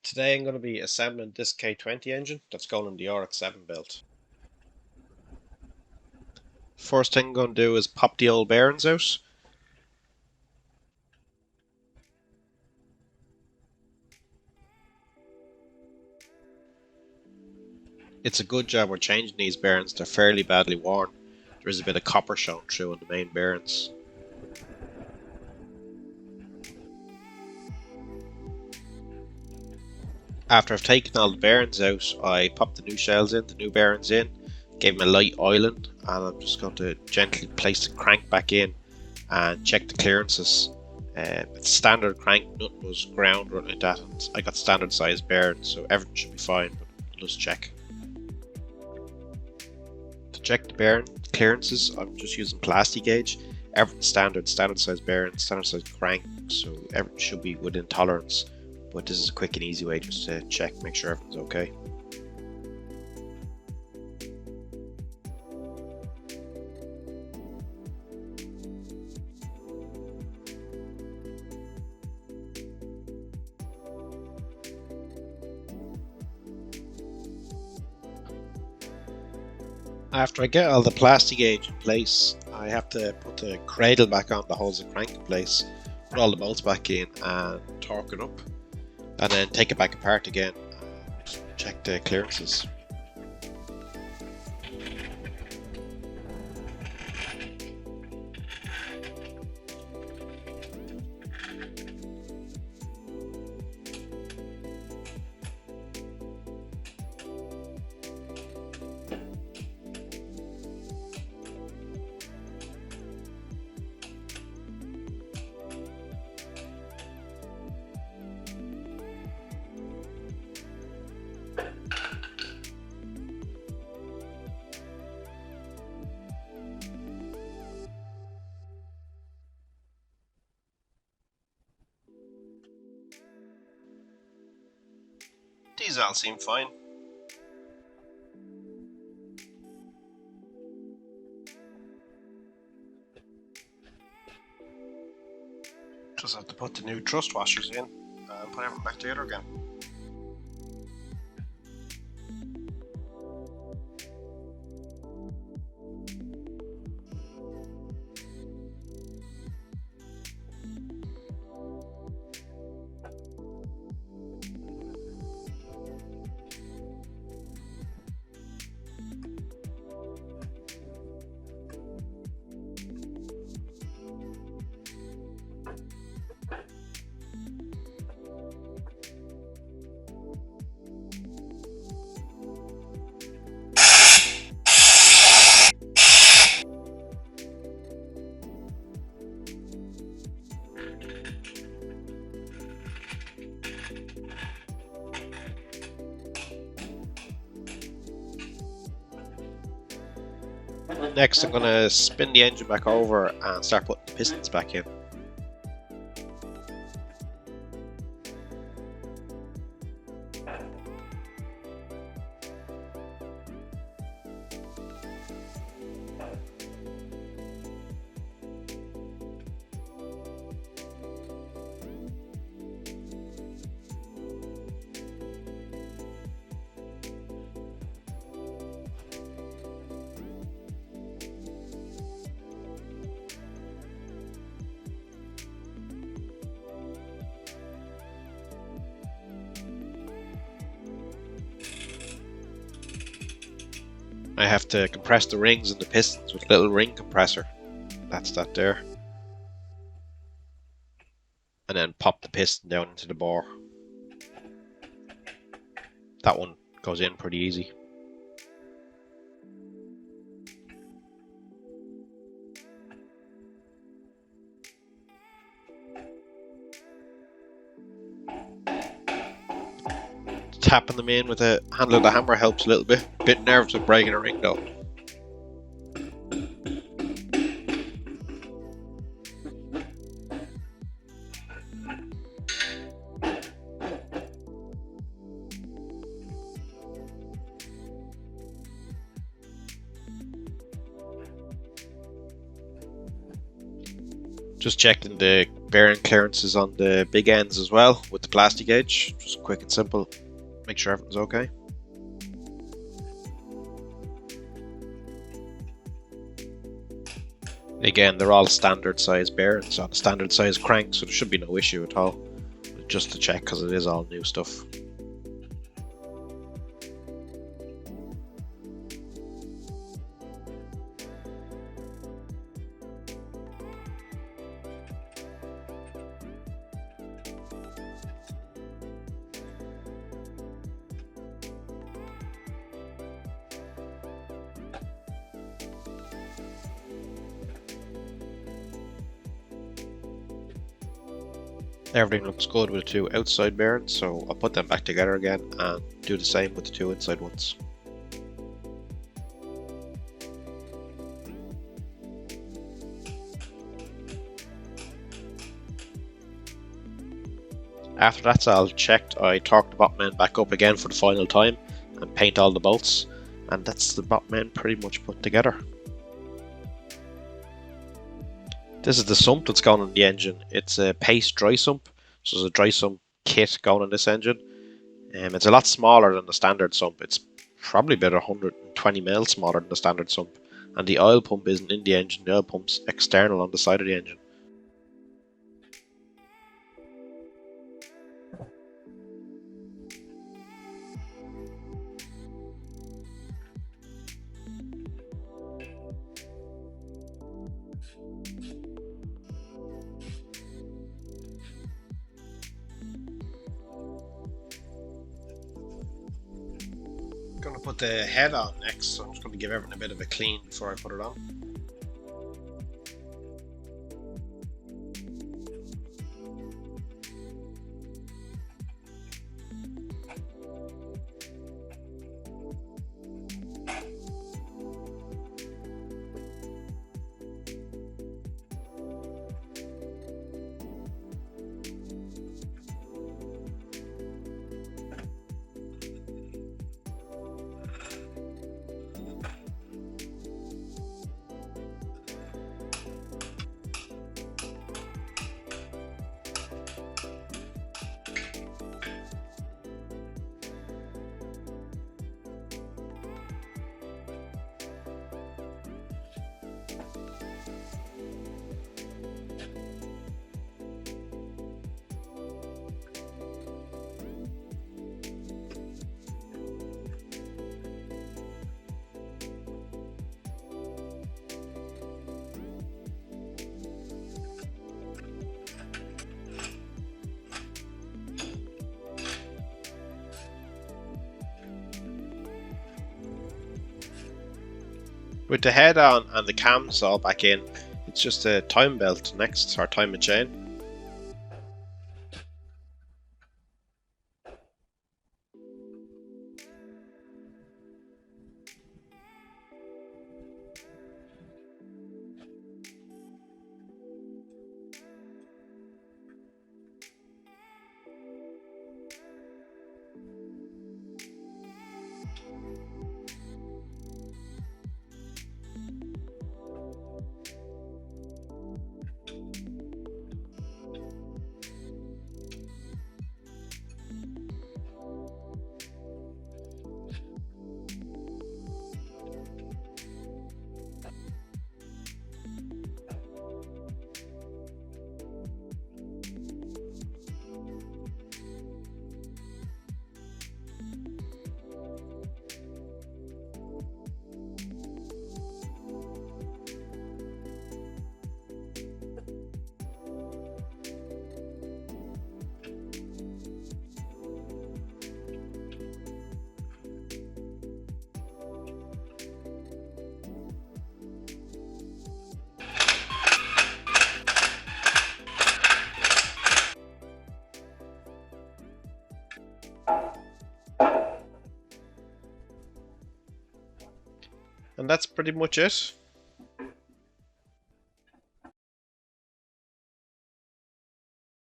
Today I'm going to be assembling this K20 engine that's going in the RX-7 build. First thing I'm going to do is pop the old bearings out. It's a good job we're changing these bearings, they're fairly badly worn. There is a bit of copper showing through in the main bearings. After I've taken all the bearings out, I popped the new shells in, the new bearings in, gave them a light oiling, and I'm just going to gently place the crank back in and check the clearances. It's standard crank, nothing was ground or like that, and I got standard size bearings, so everything should be fine, but I'll just check. To check the bearing clearances, I'm just using plastic gauge. Everything's standard size bearing, standard size crank, so everything should be within tolerance. But this is a quick and easy way just to check, make sure everything's okay. After I get all the plastic gauge in place, I have to put the cradle back on that holds the crank in place, put all the bolts back in and torque it up, and then take it back apart again and check the clearances. These all seem fine. Just have to put the new thrust washers in and put everything back together again. Next I'm going to spin the engine back over and start putting the pistons back in. I have to compress the rings and the pistons with a little ring compressor. That's that there. And then pop the piston down into the bore. That one goes in pretty easy. Tapping them in with the handle of the hammer helps a little bit. Bit nervous with breaking a ring though. Just checking the bearing clearances on the big ends as well with the plastic gauge. Just quick and simple. Make sure everything's okay. Again, they're all standard size bearings on a standard size crank, so there should be no issue at all. Just to check, because it is all new stuff. Everything looks good with the two outside bearings, so I'll put them back together again and do the same with the two inside ones. After that's all checked, I torque the bottom end back up again for the final time and paint all the bolts, and that's the bottom end pretty much put together. This is the sump that's going on the engine. It's a paste dry sump, so there's a dry sump kit going on this engine. It's a lot smaller than the standard sump. It's probably about 120 mil smaller than the standard sump. And the oil pump isn't in the engine, the oil pump's external on the side of the engine. Going to put the head on next, so I'm just going to give everything a bit of a clean before I put it on. With the head on and the cams all back in, it's just a time belt next, or time and chain. And that's pretty much it.